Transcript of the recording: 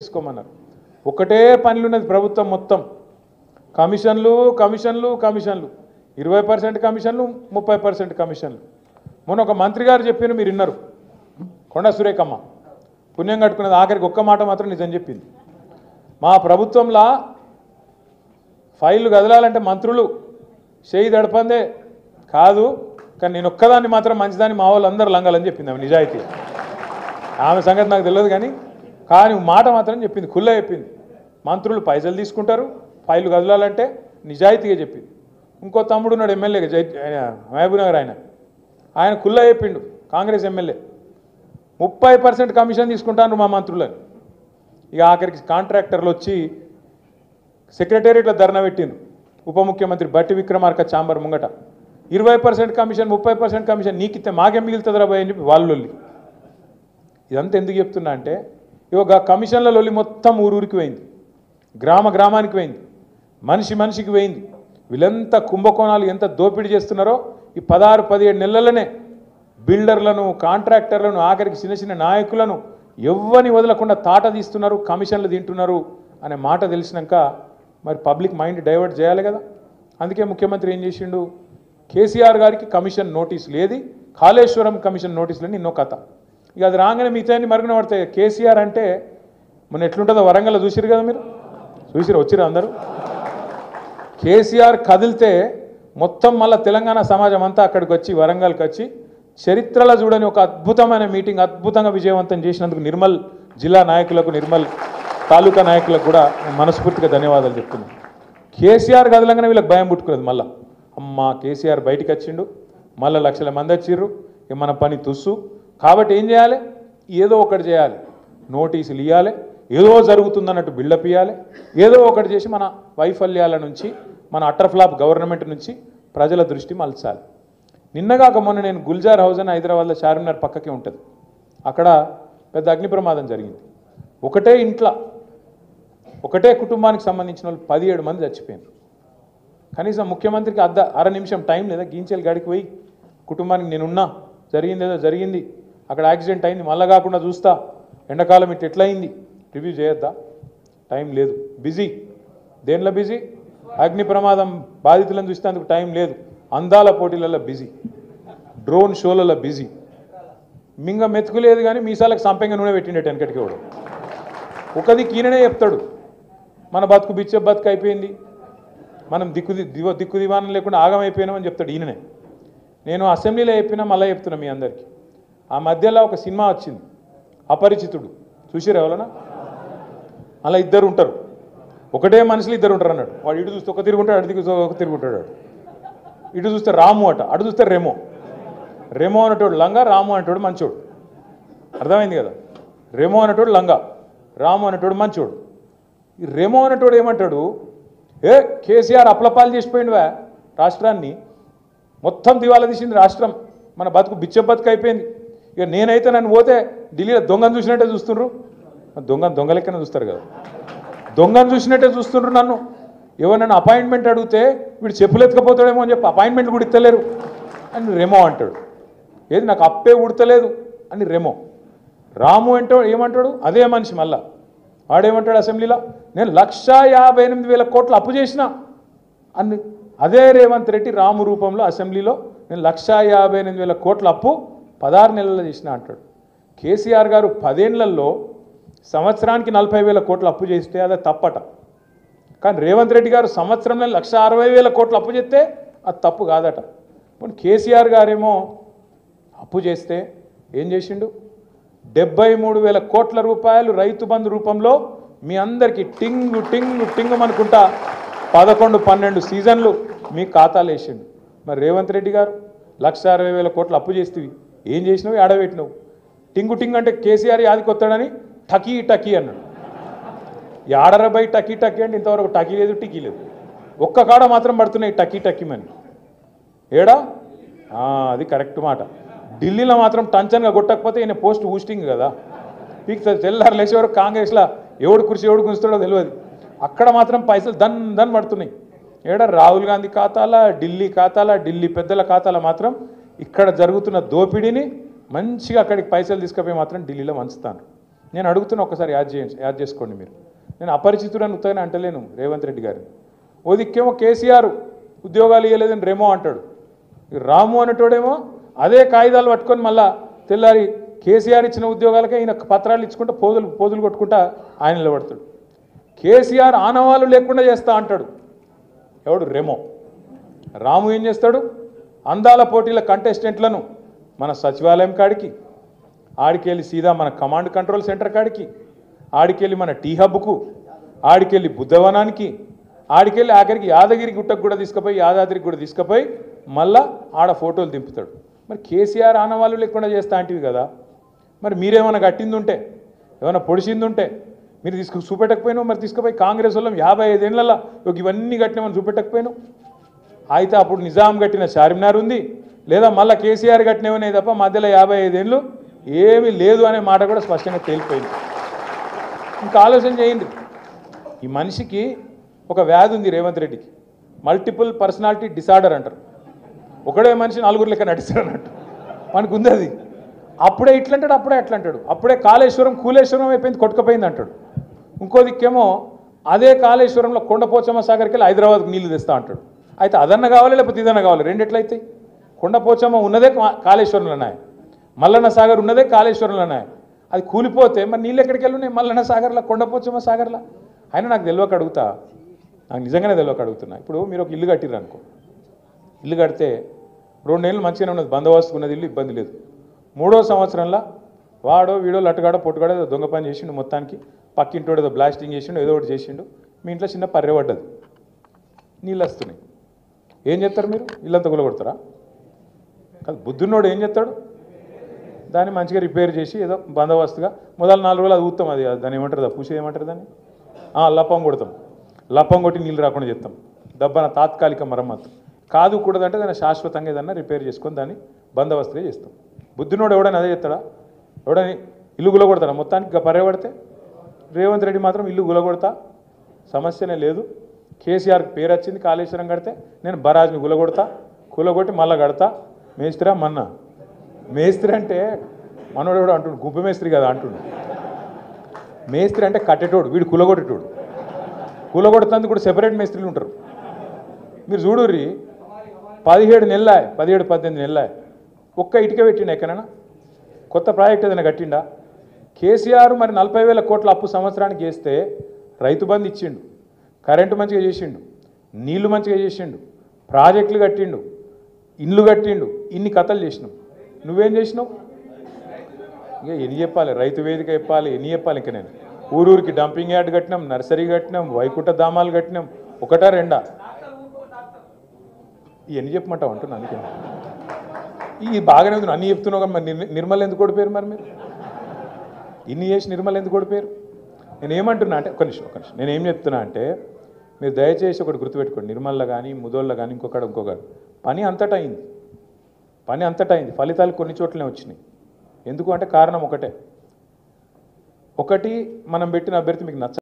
తీసుకోమన్నారు. ఒకటే పనులున్నది ప్రభుత్వం మొత్తం. కమిషన్లు కమిషన్లు కమిషన్లు, 20% కమిషన్లు, 30% కమిషన్లు. మొన్న ఒక మంత్రి గారు చెప్పారు, మీరు విన్నారు, కొండా సురేఖమ్మ పుణ్యం కట్టుకున్నది. ఆఖరికి ఒక్క మాట మాత్రం నిజం చెప్పింది. మా ప్రభుత్వంలో ఫైళ్ళు కదలాలంటే మంత్రులు చేయి దడపందే కాదు, కానీ నేను ఒక్కదాన్ని మాత్రం మంచిదాన్ని మా వాళ్ళు అందరూ లంగాలని చెప్పింది. ఆమె నిజాయితీ. ఆమె సంగతి నాకు తెలియదు కానీ మాట మాత్రం చెప్పింది, ఖుల్లా చెప్పింది. మంత్రులు పైసలు తీసుకుంటారు, ఫైళ్ళు కదలాలంటే నిజాయితీగా చెప్పింది. ఇంకో తమ్ముడు ఉన్నాడు ఎమ్మెల్యేగా, మహబూబ్నగర్, ఆయన ఖుల్లా చెప్పిండు, కాంగ్రెస్ ఎమ్మెల్యే 30% కమిషన్ తీసుకుంటాను మా మంత్రులని. ఇక ఆఖరికి కాంట్రాక్టర్లు వచ్చి సెక్రటేరియట్లో ధర్నా పెట్టిండు. ఉప ముఖ్యమంత్రి బట్టి విక్రమార్క ఛాంబర్ ముంగట 20% కమిషన్ 30% కమిషన్ నీకిస్తే మాకేం మిగులుతుంది రాబోయే అని చెప్పి వాళ్ళు. ఇదంతా ఎందుకు చెప్తున్నా అంటే, ఇక కమిషన్ల లొల్లి మొత్తం ఊరూరికి పోయింది, గ్రామానికి పోయింది, మనిషికి పోయింది. వీళ్ళంతా కుంభకోణాలు ఎంత దోపిడీ చేస్తున్నారో ఈ 16-17 నెలలనే బిల్డర్లను, కాంట్రాక్టర్లను, ఆఖరికి చిన్న నాయకులను ఎవ్వని వదలకుండా తాట తీస్తున్నారు, కమిషన్లు తింటున్నారు అనే మాట తెలిసినాక మరి పబ్లిక్ మైండ్ డైవర్ట్ చేయాలి కదా. అందుకే ముఖ్యమంత్రి ఏం చేసిండు, కేసీఆర్ గారికి కమిషన్ నోటీసులు, ఏది కాళేశ్వరం కమిషన్ నోటీసులని ఎన్నో కథ. ఇక అది రాగానే మిగతాన్ని మరుగున పడతాయి. కేసీఆర్ అంటే మొన్న ఎట్లుంటుందో వరంగల్లో చూసిరు కదా, మీరు చూసిరు, వచ్చిరు అందరూ. కేసీఆర్ కదిలితే మొత్తం మళ్ళీ తెలంగాణ సమాజం అంతా అక్కడికి వచ్చి, వరంగల్కి వచ్చి చరిత్రలో చూడని ఒక అద్భుతమైన మీటింగ్ అద్భుతంగా విజయవంతం చేసినందుకు నిర్మల్ జిల్లా నాయకులకు, నిర్మల్ తాలూకా నాయకులకు కూడా మనస్ఫూర్తిగా ధన్యవాదాలు చెప్తున్నాను. కేసీఆర్ కదలంగానే వీళ్ళకి భయం పుట్టుకున్నది. మళ్ళీ అమ్మ కేసీఆర్ బయటికి వచ్చిండు, మళ్ళీ లక్షల మంది వచ్చిర్రు, మన పని తుస్సు. కాబట్టి ఏం చేయాలి, ఏదో ఒకటి చేయాలి, నోటీసులు ఇవ్వాలి, ఏదో జరుగుతుందన్నట్టు బిల్డప్ ఇవ్వాలి, ఏదో ఒకటి చేసి మన వైఫల్యాల నుంచి, మన అటర్ ఫ్లాప్ గవర్నమెంట్ నుంచి ప్రజల దృష్టి మలచాలి. నిన్నగాక మొన్న నేను గుల్జార్ హౌస్ అని హైదరాబాద్లో చార్మినార్ పక్కకే ఉంటుంది, అక్కడ పెద్ద అగ్ని ప్రమాదం జరిగింది. ఒకటే ఇంట్లో ఒకటే కుటుంబానికి సంబంధించిన వాళ్ళు 17 మంది చచ్చిపోయారు. కనీసం ముఖ్యమంత్రికి అర నిమిషం టైం లేదా, గీంచేలు గాడికి పోయి కుటుంబానికి నేనున్నా, జరిగిందేదో జరిగింది, అక్కడ యాక్సిడెంట్ అయింది, మళ్ళా కాకుండా చూస్తా, ఎండాకాలం ఇట్లా ఎట్లయింది రివ్యూ చేయొద్దా? టైం లేదు, బిజీ. దేనిలో బిజీ? అగ్ని ప్రమాదం బాధితులను చూసేందుకు టైం లేదు, అందాల పోటీలలో బిజీ, డ్రోన్ షోలలో బిజీ. మింగ మెతుకులేదు కానీ మీసాలకు సంపెంగ నూనె పెట్టిండేట వెనకటికి కూడా. ఒకది ఈయననే చెప్తాడు, మన బతుకు బిచ్చే బతుకు అయిపోయింది, మనం దిక్కు దివానం లేకుండా ఆగమైపోయినామని చెప్తాడు ఈయననే. నేను అసెంబ్లీలో చెప్పినా మళ్ళీ చెప్తున్నా మీ అందరికీ. ఆ మధ్యలో ఒక సినిమా వచ్చింది అపరిచితుడు, చూసిరా ఎవరన్నా? అలా ఇద్దరు ఉంటారు, ఒకటే మనుషులు ఇద్దరు ఉంటారు అన్నాడు. వాడు ఇటు చూస్తే ఒక తిరుగుంటాడు, అటు చూస్తే ఒక తిరుగుంటాడు. ఇటు చూస్తే రాము అట, అటు చూస్తే రెమో. రెమో అనేటోడు లంగా, రాము అనేటోడు మంచోడు. అర్థమైంది కదా? రెమో అనేటోడు లంగా, రాము అనేటోడు మంచోడు. ఈ రెమో అనేటోడు ఏమంటాడు, ఏ కేసీఆర్ అప్లపాలు చేసిపోయిందివా రాష్ట్రాన్ని, మొత్తం దివాలా తీసింది రాష్ట్రం, మన బతుకు బిచ్చ బతుకు అయిపోయింది. ఇక నేనైతే నన్ను పోతే ఢిల్లీలో దొంగను చూసినట్టే చూస్తుండ్రు. దొంగ లెక్కనే చూస్తారు కదా, దొంగను చూసినట్టే చూస్తుండ్రు నన్ను. ఎవరు అపాయింట్మెంట్ అడిగితే వీడు చెప్పులు ఎత్తుకపోతాడేమో అని చెప్పి అపాయింట్మెంట్ కూడా ఇస్తలేరు అని రెమో అంటాడు. ఏది నాకు అప్పే ఉడతలేదు అని రెమో. రాము అంటే ఏమంటాడు, అదే మనిషి మళ్ళా వాడేమంటాడు అసెంబ్లీలో, నేను 1,58,000 కోట్లు అప్పు చేసిన అని. అదే రేవంత్ రెడ్డి రాము రూపంలో అసెంబ్లీలో నేను 1,58,000 కోట్ల అప్పు 16 నెలల్లో చేసిన అంటాడు. కేసీఆర్ గారు 10 ఏళ్లలో సంవత్సరానికి 40,000 కోట్ల అప్పు చేస్తే అది తప్పట. కానీ రేవంత్ రెడ్డి గారు సంవత్సరంలో 1,60,000 కోట్ల అప్పు చేస్తే అది తప్పు కాదట. ఇప్పుడు కేసీఆర్ గారేమో అప్పు చేస్తే ఏం చేసిండు, 73,000 కోట్ల రూపాయలు రైతు బంధు రూపంలో మీ అందరికీ టింగు అనుకుంటా 11-12 సీజన్లు మీ ఖాతాలు వేసిండు. మరి రేవంత్ రెడ్డి గారు 1,60,000 కోట్లు అప్పు చేస్తేవి ఏం చేసినావు, ఆడబెట్టినావు. టింగు అంటే కేసీఆర్ యాదికి వస్తాడని టకీ అన్నాడు. యాడరబై టకీ అంటే ఇంతవరకు టకీ లేదు, టికీ లేదు. ఒక్క కాడ మాత్రం పడుతున్నాయి టకీ మని. ఏడా? అది కరెక్ట్ మాట. ఢిల్లీలో మాత్రం టంచన్గా కొట్టకపోతే ఈయన పోస్ట్ ఊస్టింగ్ కదా, పీక్ తెల్లారు లేచే వరకు కాంగ్రెస్లో ఎవడు కుర్చీ ఎవడు గుంచుతాడో తెలియదు. అక్కడ మాత్రం పైసలు దన్ పడుతున్నాయి. ఏడా? రాహుల్ గాంధీ ఖాతాల, ఢిల్లీ ఖాతాల, ఢిల్లీ పెద్దల ఖాతాల మాత్రం ఇక్కడ జరుగుతున్న దోపిడీని మంచిగా అక్కడికి పైసలు తీసుకుపోయి మాత్రం ఢిల్లీలో వంచుతాను. నేను అడుగుతున్నా, ఒక్కసారి యాద్ చేసుకోండి మీరు. నేను అపరిచితుడని ఉత్తగానే అంటలేను రేవంత్ రెడ్డి గారిని. ఓ దిక్కేమో కేసీఆర్ ఉద్యోగాలు ఇవ్వలేదని రేమో అంటాడు, రాము అనేటోడేమో అదే కాగితాలు పట్టుకొని మళ్ళా తెల్లారి కేసీఆర్ ఇచ్చిన ఉద్యోగాలకే ఈయన పత్రాలు ఇచ్చుకుంటా పోదులు కొట్టుకుంటా ఆయన నిలబడతాడు. కేసీఆర్ ఆనవాళ్ళు లేకుండా చేస్తా అంటాడు ఎవడు, రెమో. రాము ఏం చేస్తాడు, అందాల పోటీల కంటెస్టెంట్లను మన సచివాలయం కాడికి, ఆడికెళ్ళి సీదా మన కమాండ్ కంట్రోల్ సెంటర్ కాడికి, ఆడికెళ్ళి మన టీ హబ్కు, ఆడికెళ్ళి బుద్ధవనానికి, ఆడికెళ్ళి ఆఖరికి యాదగిరి గుట్టకు కూడా తీసుకుపోయి, యాదాద్రికి కూడా తీసుకుపోయి మళ్ళా ఆడ ఫోటోలు దింపుతాడు. మరి కేసీఆర్ ఆనవాళ్ళు లేకుండా చేస్తా అంటివి కదా, మరి మీరేమైనా కట్టింది ఉంటే, ఏమైనా పొడిచింది ఉంటే మీరు చూపెట్టకపోయినావు. మరి తీసుకుపోయి కాంగ్రెస్ వాళ్ళం 55 ఏళ్ళ ఇవన్నీ కట్టినామని చూపెట్టకపోయినావు. అయితే అప్పుడు నిజాం కట్టిన చార్మినార్ ఉంది, లేదా మళ్ళీ కేసీఆర్ కట్టినవనే తప్ప మధ్యలో 55 ఏళ్ళు ఏమీ లేదు అనే మాట కూడా స్పష్టంగా తేలిపోయింది. ఇంకా ఆలోచన చేయండి, ఈ మనిషికి ఒక వ్యాధి ఉంది రేవంత్ రెడ్డికి, మల్టిపుల్ పర్సనాలిటీ డిసార్డర్ అంటారు. ఒకడే మనిషి నలుగురు లెక్క నటిస్తాడు అన్నట్టు మనకు ఉంది అది. అప్పుడే ఇట్లంటాడు, అప్పుడే అట్లా అంటాడు, అప్పుడే కాళేశ్వరం కూలేశ్వరం అయిపోయింది కొట్టుకుపోయింది అంటాడు. ఇంకో దిక్కేమో అదే కాళేశ్వరంలో కొండపోచమ్మ సాగర్కి వెళ్ళి హైదరాబాద్కి నీళ్లు తెస్తా అంటాడు. అయితే అదన్న కావాలి లేకపోతే ఇదన్న కావాలి, రెండు ఎట్లయితాయి? కొండపోచమ్మ ఉన్నదే కాళేశ్వరంలో ఉన్నాయి, మల్లన్న సాగర్ ఉన్నదే కాళేశ్వరంలో ఉన్నాయి. అది కూలిపోతే మరి నీళ్ళు ఎక్కడికి వెళ్ళున్నాయి? మల్లన్న సాగర్లో, కొండపోచమ్మ సాగర్లో. అయినా నాకు తెలియక అడుగుతా, నాకు నిజంగానే తెలియక అడుగుతున్నా. ఇప్పుడు మీరు ఒక ఇల్లు కట్టిర్రు అనుకో, ఇల్లు కడితే 2 నెలలు మంచిగానే ఉన్నది, బందోబస్తు ఉన్నది, ఇల్లు ఇబ్బంది లేదు. 3వ సంవత్సరంలో వాడో వీడో లట్టుగాడో పొట్టుగాడో ఏదో దొంగ పని చేసిండు, మొత్తానికి పక్కింటోడు ఏదో బ్లాస్టింగ్ చేసిండు, ఏదో ఒకటి చేసిండు, మీ ఇంట్లో చిన్న పర్రె పడ్డది, నీళ్ళు వస్తున్నాయి. ఏం చేస్తారు మీరు? ఇల్లంతా గులగొడతారా? కాదు, బుద్ధున్నోడు ఏం చేస్తాడు, దాన్ని మంచిగా రిపేర్ చేసి ఏదో బందోబస్తుగా మొదలు 4 రోజులు అది ఊతాం, అది దాన్ని ఏమంటారు, పూసి ఏమంటారు దాన్ని, లప్పం కొడతాం, లప్పం కొట్టి నీళ్ళు రాకుండా చేస్తాం, దబ్బన తాత్కాలిక మరమ్మత్తు. కాదు కూడదంటే దాన్ని శాశ్వతంగా ఏదన్నా రిపేర్ చేసుకొని దాన్ని బందోబస్తుగా చేస్తాం. బుద్ధినోడు ఎవడైనా అదే చేస్తాడా? ఎవడని ఇల్లు గులగొడతాడా? మొత్తానికి పర్యబడితే రేవంత్ రెడ్డి మాత్రం ఇల్లు గులగొడతా, సమస్యనే లేదు. కేసీఆర్కి పేరు వచ్చింది, కాళేశ్వరం కడితే నేను బరాజ్ని గులగొడతా, కూలగొట్టి మళ్ళా కడతా. మేస్త్రా మన్నా, మేస్త్రి అంటే మనోడు కూడా అంటుండు, గుంపు మేస్త్రి కదా అంటుండు. మేస్త్రి అంటే కట్టేటోడు, వీడు కూలగొట్టేటోడు. కూలగొడుతుంది కూడా సెపరేట్ మేస్త్రీలు ఉంటారు. మీరు చూడుర్రి, 17 నెలల 17-18 నెలల ఒక్క ఇటుక పెట్టిండా ఎక్కడైనా? కొత్త ప్రాజెక్ట్ ఏదైనా కట్టిండా? కేసీఆర్ మరి 40,000 కోట్ల అప్పు సంవత్సరానికి చేస్తే రైతు బంధు ఇచ్చిండు, కరెంటు మంచిగా చేసిండు, నీళ్లు మంచిగా చేసిండు, ప్రాజెక్టులు కట్టిండు, ఇల్లు కట్టిండు, ఇన్ని కథలు చేసినావు. నువ్వేం చేసినావు? ఇంకా ఎన్ని చెప్పాలి? రైతు వేదిక చెప్పాలి, ఎన్ని చెప్పాలి? ఇంకా నేను ఊరూరికి డంపింగ్ యార్డ్ కట్టినాం, నర్సరీ కట్టినాం, వైకుంఠ ధామాలు కట్టినాం, ఒకటా రెండా? ఇవన్నీ చెప్పమంటావు అంటున్నా. అందుకే ఈ బాగానే ఉంది, అన్నీ చెప్తున్నావు కదా. మరి నిర్మల్ ఎందుకు ఓడిపోయారు? మరి మీరు ఇన్ని చేసి నిర్మల్ ఎందుకు ఓడిపోయారు? నేనేమంటున్నా అంటే, ఒక నిమిషం నేనేం చెప్తున్నా అంటే, మీరు దయచేసి ఒకటి గుర్తుపెట్టుకోండి, నిర్మల్లో కానీ ముదోళ్ళ కానీ ఇంకొకటి పని అంతటా అయింది, ఫలితాలు కొన్ని చోట్లనే వచ్చినాయి. ఎందుకు అంటే కారణం ఒకటే, మనం పెట్టిన అభ్యర్థి మీకు నచ్చ